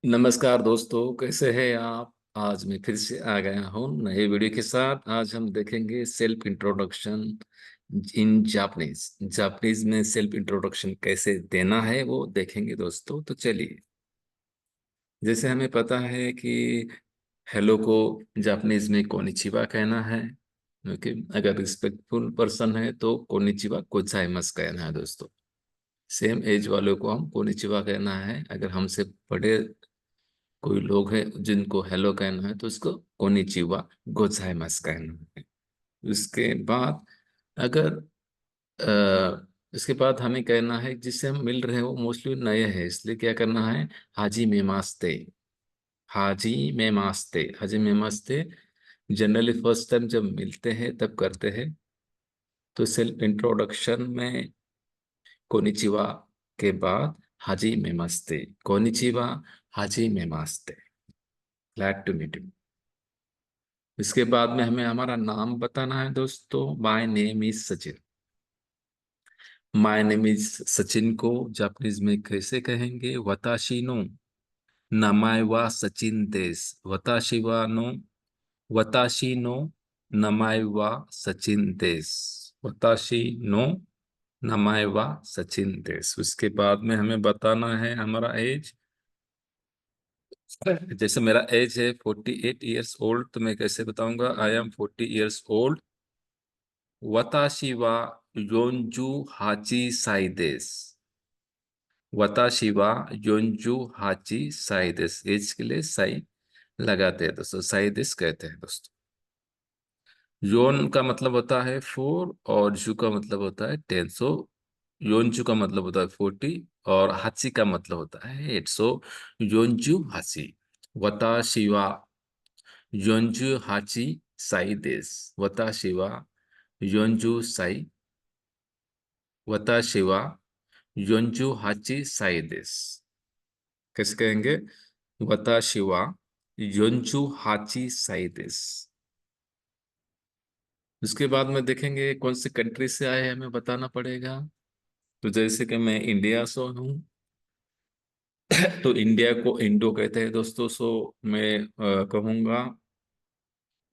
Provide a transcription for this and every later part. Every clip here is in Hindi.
नमस्कार दोस्तों, कैसे हैं आप। आज मैं फिर से आ गया हूँ नए वीडियो के साथ। आज हम देखेंगे self introduction in Japanese. Japanese में सेल्फ इंट्रोडक्शन कैसे देना है वो देखेंगे दोस्तों। तो चलिए, जैसे हमें पता है कि हेलो को जापानीज में कोनिचिवा कहना है। ओके, अगर रिस्पेक्टफुल पर्सन है तो कोनिचिवा गोजाइमास कहना है दोस्तों। सेम एज वालों को हम कोनिचिवा कहना है। अगर हमसे बड़े कोई लोग हैं जिनको हेलो कहना है तो उसको कोनिचिवा गोजाइमास कहना है। उसके बाद अगर इसके बाद हमें कहना है जिससे हम मिल रहे हैं वो मोस्टली नए हैं, इसलिए क्या करना है, हाजी मेमास्ते। हाजी मेमास्ते, हाजी मेमास्ते जनरली फर्स्ट टाइम जब मिलते हैं तब करते हैं। तो सेल्फ इंट्रोडक्शन में कोनिचिवा के बाद हाजी मेमास्ते, कोनिचिवा, हाजी मेमास्ते, ग्लैड टू मीट यू। इसके बाद में हमें हमारा नाम बताना है दोस्तों। My name is Sachin. My name is Sachin को जापानीज में कैसे कहेंगे? वताशी नो नमाय वा सचिन देस। वताशी वा नो, वताशी नो नमाय वा सचिन देस। वताशी नो नमाय वा सचिन देस। उसके बाद में हमें बताना है हमारा एज। जैसे मेरा एज है 48 ईयर्स ओल्ड, तो मैं कैसे बताऊंगा? I am 40 years old. वताशी वा योंजू हाची साई देस। वताशी वा योंजू हाची साई देस। एज के लिए साई लगाते हैं दोस्तों, साई देस कहते हैं दोस्तों। योन का मतलब होता है 4 और जू का मतलब होता है 10। सो योंजू का मतलब होता है 40 और हाची का मतलब होता है 8। सो योंजू हाची। वताशी वा योंजू हाची साई देस। वताशी वा योंजू साई, वताशी वा योंजू हाची साई देस। कैसे कहेंगे? वताशी वा योंजू हाची साई देस। उसके बाद में देखेंगे कौन से कंट्री से आए हैं, हमें बताना पड़ेगा। तो जैसे कि मैं इंडिया से हूँ तो इंडिया को इंडो कहते हैं दोस्तों। सो मैं कहूँगा,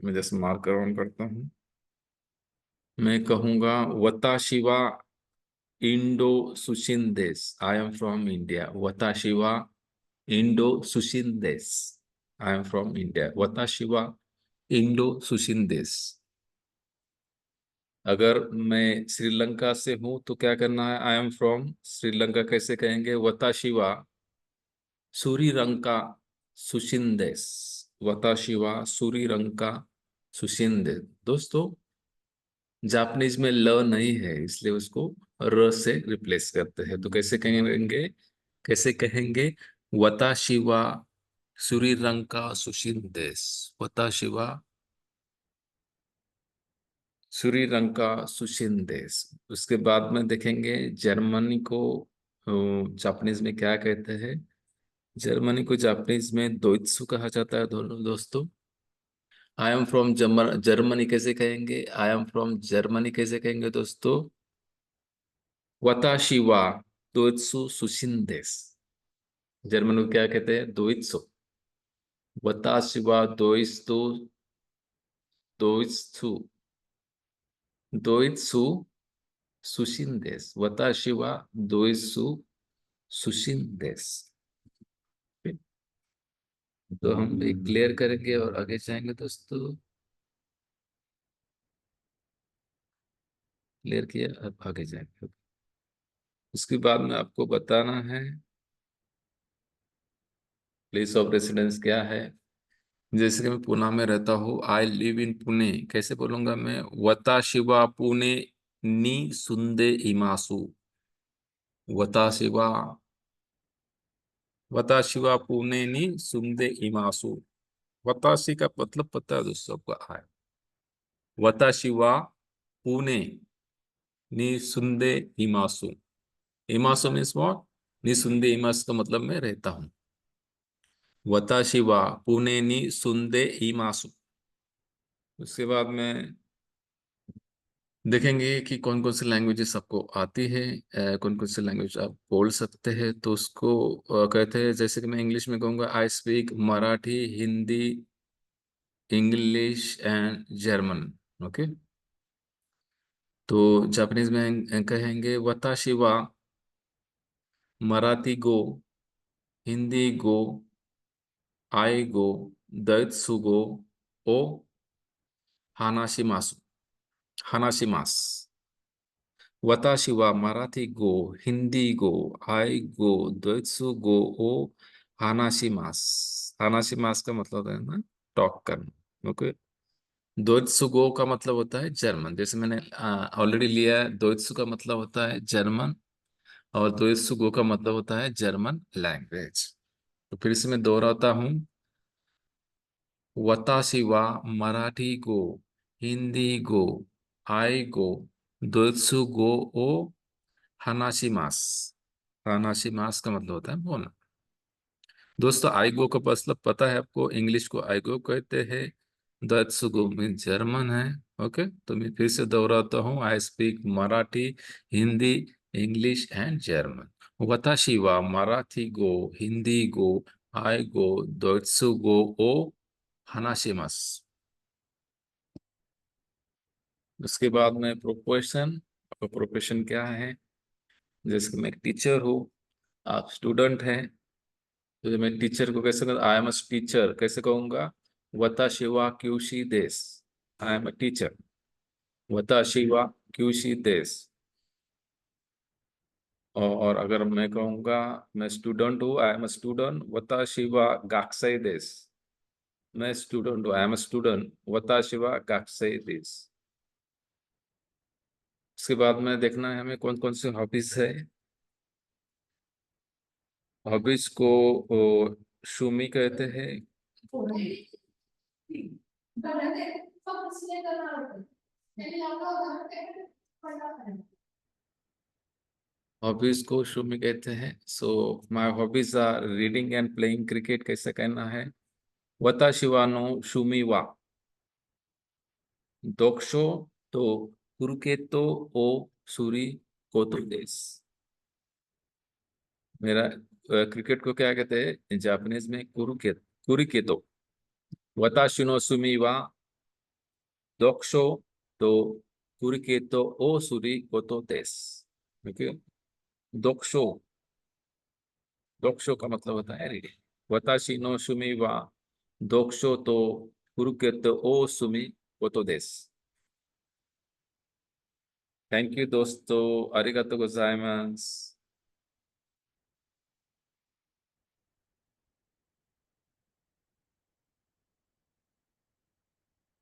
मैं जैसे मार्कर ऑन करता हूँ, मैं कहूँगा वताशी वा इंडो सुशिन देश। I am from India. वताशी वा इंडो सुशिन देश। I am from India. वताशी वा इंडो सुशिन देश। अगर मैं श्रीलंका से हूं तो क्या करना है? आई एम फ्रॉम श्रीलंका कैसे कहेंगे? वताशी वा सूरीलंका सुशिंदेस। वताशी वा सूरीलंका सुशिंदे। दोस्तों, जापानीज में ल नहीं है इसलिए उसको र से रिप्लेस करते हैं। तो कैसे कहेंगे? कैसे कहेंगे? वताशी वा सूरीलंका सुशिंदेस। वताशी वा श्रीलंका सुशिंदेस। उसके बाद में देखेंगे जर्मनी को जापानीज में क्या कहते हैं। जर्मनी को जापानीज में दोइत्सु कहा जाता है दोनों दोस्तों। आई एम फ्रॉम जर्मनी कैसे कहेंगे? आई एम फ्रॉम जर्मनी कैसे कहेंगे दोस्तों? वताशी वा दोइत्सु सुशिंदेस। जर्मन को क्या कहते हैं? दोइत्सु। वताशी वा दोइत्सु, दोइत्सु, दोइत्सु सुशिंदेस। वताशी वा दोइत्सु सुशिंदेस। तो हम एक क्लियर करेंगे और आगे जाएंगे दोस्तों। क्लियर किया, अब आगे जाएंगे। उसके बाद में आपको बताना है प्लेस ऑफ रेसिडेंस क्या है। जैसे कि मैं पुणे में रहता हूँ, आई लिव इन पुणे, कैसे बोलूंगा मैं? वताशिवा पुणे नी सुंदे इमासु। वताशिवा, वताशिवा पुणे नी सुंदे इमासु। वताशी का मतलब पता है दोस्तों आपको? है वताशिवा पुणे नी सुंदे इमासु। इमासु मीन्स व्हाट? नी सुंदे इमास का मतलब मैं रहता हूँ। वताशी वा पुणे नी सुंदे इमासु। उसके बाद में देखेंगे कि कौन कौन सी लैंग्वेजेस आपको आती है, कौन कौन सी लैंग्वेज आप बोल सकते हैं। तो उसको कहते हैं, जैसे कि मैं इंग्लिश में कहूँगा, आई speak Marathi, Hindi, English and German. Okay. तो जापानीज में कहेंगे वताशी वा मराठी गो, हिंदी गो, आई गो, दोइत्सु गो ओ हानाशिमासु, हानाशिमास। वताशी वा मराठी गो, हिंदी गो, आई गो, दोइत्सु गो ओ हानाशिमास। हानाशिमास का मतलब है ना, टॉक करना। ओके। दोइत्सु गो का मतलब होता है जर्मन, जैसे मैंने ऑलरेडी लिया है। दोइत्सु का मतलब होता है जर्मन, और दोइत्सु गो का मतलब होता है जर्मन लैंग्वेज। तो फिर से मैं दोहराता हूँ। वताशी वा मराठी गो, हिंदी गो, आई गो, दोइत्सु गो ओ हानाशिमास। हानाशिमास का मतलब होता है बोलना। दोस्तों, आइगो का मतलब पता है आपको, इंग्लिश को आइगो कहते हैं, दोइत्सु गो मीन जर्मन है। ओके। तो मैं फिर से दोहराता हूँ। I speak Marathi, Hindi, English and German. वताशी वा मराठी गो, हिंदी गो, आई गो, दोइत्सु गो ओ हानाशिमास। उसके बाद में प्रोफेशन। आपका प्रोफेशन क्या है? जैसे कि मैं एक टीचर हूँ, आप स्टूडेंट हैं। तो मैं टीचर को कैसे कहूँ? आई एम अ टीचर कैसे कहूंगा? वताशी वा क्यूशी देस। I am a teacher. वताशी वा क्यूशी देस। और अगर मैं कहूंगा मैं स्टूडेंट हूँ, आई एम अ स्टूडेंट, वताशी वा गाक्साई देस। मैं स्टूडेंट हूँ, आई एम अ स्टूडेंट, वताशी वा गाक्साई देस। उसके बाद में देखना है हमें कौन कौन सी हॉबीज है। हॉबीज को शुमी कहते हैं। हॉबीज को शुमी कहते हैं। So my hobbies are reading and playing cricket. कैसे कहना है? वताशी वा नो शुमी वा दोक्षो तो कुरुकेतो ओ सूरी कोतो देस। मेरा क्रिकेट को क्या कहते हैं जापानीज में? कुरिकेतो। वताशी नो शुमी वा दोक्षो तो कुरिकेतो ओ सूरी कोतो देस। ओके। दोक्षो, दोक्षो का मतलब होता है रीडिंग। वताशी नो शुमी वा दोक्षो तो कुरुकेतो ओ सुमी कोतो देस। थैंक यू दोस्तों, अरिगातो गोजाइमास।